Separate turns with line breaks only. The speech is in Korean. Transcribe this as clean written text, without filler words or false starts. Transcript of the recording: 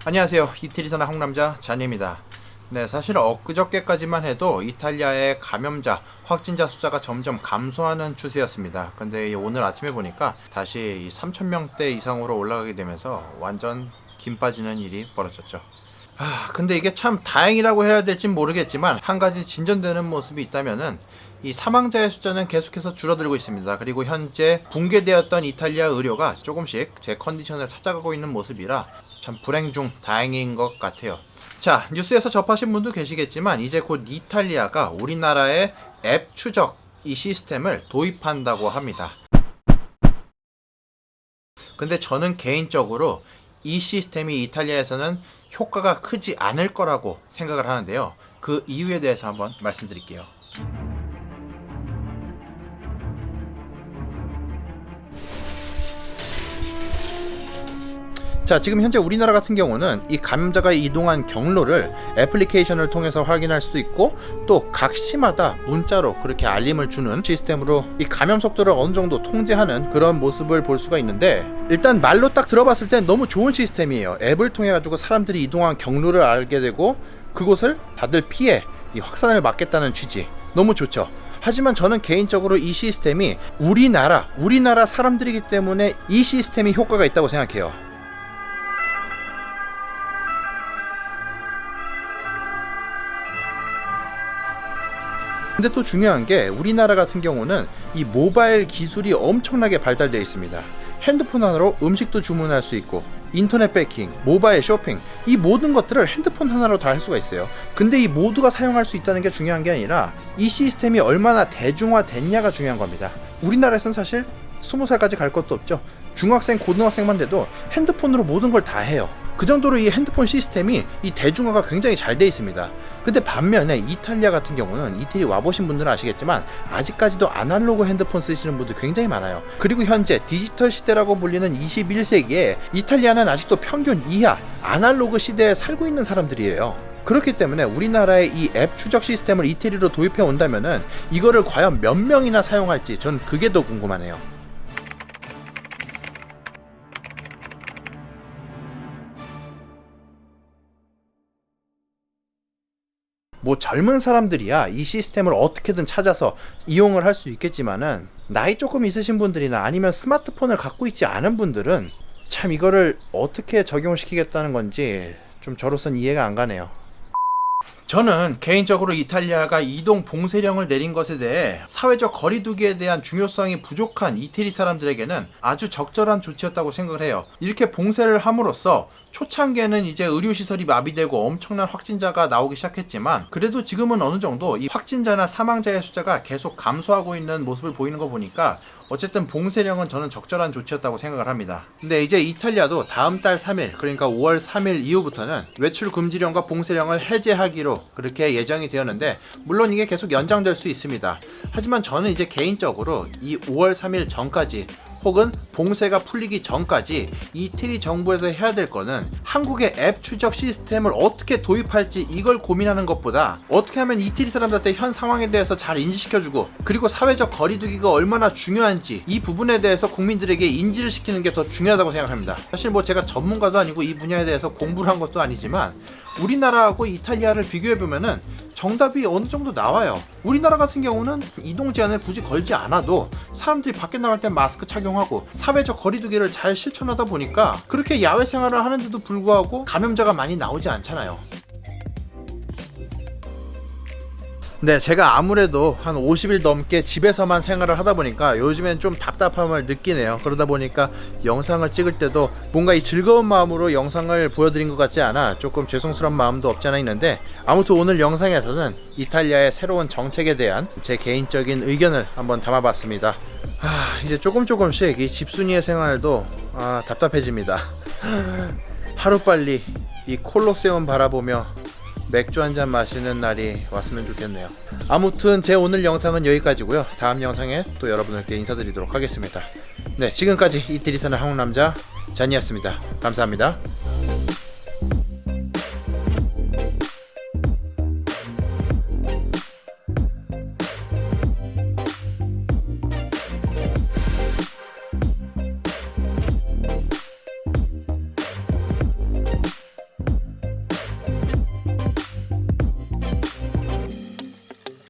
안녕하세요. 이태리 사는 한국남자 잔입니다. 네, 사실 엊그저께까지만 해도 이탈리아의 감염자, 확진자 숫자가 점점 감소하는 추세였습니다. 근데 오늘 아침에 보니까 다시 3,000명대 이상으로 올라가게 되면서 완전 김 빠지는 일이 벌어졌죠. 근데 이게 참 다행이라고 해야 될진 모르겠지만 한 가지 진전되는 모습이 있다면은 이 사망자의 숫자는 계속해서 줄어들고 있습니다. 그리고 현재 붕괴되었던 이탈리아 의료가 조금씩 제 컨디션을 찾아가고 있는 모습이라 참 불행 중 다행인 것 같아요. 자, 뉴스에서 접하신 분도 계시겠지만 이제 곧 이탈리아가 우리나라의 앱 추적 이 시스템을 도입한다고 합니다. 근데 저는 개인적으로 이 시스템이 이탈리아에서는 효과가 크지 않을 거라고 생각을 하는데요. 그 이유에 대해서 한번 말씀드릴게요. 자, 지금 현재 우리나라 같은 경우는 이 감염자가 이동한 경로를 애플리케이션을 통해서 확인할 수도 있고 또 각 시마다 문자로 그렇게 알림을 주는 시스템으로 이 감염 속도를 어느 정도 통제하는 그런 모습을 볼 수가 있는데, 일단 말로 딱 들어봤을 땐 너무 좋은 시스템이에요. 앱을 통해 가지고 사람들이 이동한 경로를 알게 되고 그곳을 다들 피해 이 확산을 막겠다는 취지, 너무 좋죠. 하지만 저는 개인적으로 이 시스템이 우리나라 사람들이기 때문에 이 시스템이 효과가 있다고 생각해요. 근데 또 중요한 게 우리나라 같은 경우는 이 모바일 기술이 엄청나게 발달되어 있습니다. 핸드폰 하나로 음식도 주문할 수 있고 인터넷 배킹, 모바일 쇼핑, 이 모든 것들을 핸드폰 하나로 다 할 수가 있어요. 근데 이 모두가 사용할 수 있다는 게 중요한 게 아니라 이 시스템이 얼마나 대중화됐냐가 중요한 겁니다. 우리나라에서는 사실 20살까지 갈 것도 없죠. 중학생, 고등학생만 돼도 핸드폰으로 모든 걸 다 해요. 그 정도로 이 핸드폰 시스템이 이 대중화가 굉장히 잘 돼 있습니다. 근데 반면에 이탈리아 같은 경우는, 이태리 와보신 분들은 아시겠지만 아직까지도 아날로그 핸드폰 쓰시는 분들 굉장히 많아요. 그리고 현재 디지털 시대라고 불리는 21세기에 이탈리아는 아직도 평균 이하 아날로그 시대에 살고 있는 사람들이에요. 그렇기 때문에 우리나라의 이 앱 추적 시스템을 이태리로 도입해 온다면은 이거를 과연 몇 명이나 사용할지 전 그게 더 궁금하네요. 뭐 젊은 사람들이야 이 시스템을 어떻게든 찾아서 이용을 할 수 있겠지만은 나이 조금 있으신 분들이나 아니면 스마트폰을 갖고 있지 않은 분들은 참 이거를 어떻게 적용시키겠다는 건지 좀 저로선 이해가 안 가네요. 저는 개인적으로 이탈리아가 이동 봉쇄령을 내린 것에 대해 사회적 거리두기에 대한 중요성이 부족한 이태리 사람들에게는 아주 적절한 조치였다고 생각을 해요. 이렇게 봉쇄를 함으로써 초창기에는 이제 의료시설이 마비되고 엄청난 확진자가 나오기 시작했지만 그래도 지금은 어느 정도 이 확진자나 사망자의 숫자가 계속 감소하고 있는 모습을 보이는 거 보니까 어쨌든 봉쇄령은 저는 적절한 조치였다고 생각을 합니다. 근데 이제 이탈리아도 다음 달 3일, 그러니까 5월 3일 이후부터는 외출 금지령과 봉쇄령을 해제하기로 그렇게 예정이 되었는데, 물론 이게 계속 연장될 수 있습니다. 하지만 저는 이제 개인적으로 이 5월 3일 전까지 혹은 봉쇄가 풀리기 전까지 이태리 정부에서 해야 될 거는 한국의 앱 추적 시스템을 어떻게 도입할지 이걸 고민하는 것보다 어떻게 하면 이태리 사람들한테 현 상황에 대해서 잘 인지시켜주고 그리고 사회적 거리두기가 얼마나 중요한지 이 부분에 대해서 국민들에게 인지를 시키는 게 더 중요하다고 생각합니다. 사실 뭐 제가 전문가도 아니고 이 분야에 대해서 공부를 한 것도 아니지만 우리나라하고 이탈리아를 비교해보면은 정답이 어느 정도 나와요. 우리나라 같은 경우는 이동 제한을 굳이 걸지 않아도 사람들이 밖에 나갈 때 마스크 착용하고 사회적 거리두기를 잘 실천하다 보니까 그렇게 야외 생활을 하는데도 불구하고 감염자가 많이 나오지 않잖아요. 네, 제가 아무래도 한 50일 넘게 집에서만 생활을 하다 보니까 요즘엔 좀 답답함을 느끼네요. 그러다 보니까 영상을 찍을 때도 뭔가 이 즐거운 마음으로 영상을 보여드린 것 같지 않아 조금 죄송스러운 마음도 없지 않아 있는데, 아무튼 오늘 영상에서는 이탈리아의 새로운 정책에 대한 제 개인적인 의견을 한번 담아봤습니다. 이제 조금씩 이 집순이의 생활도 답답해집니다. 하루빨리 이 콜로세움 바라보며 맥주 한잔 마시는 날이 왔으면 좋겠네요. 아무튼 제 오늘 영상은 여기까지고요. 다음 영상에 또 여러분들께 인사드리도록 하겠습니다. 네, 지금까지 이태리 사는 한국남자 잔이었습니다. 감사합니다.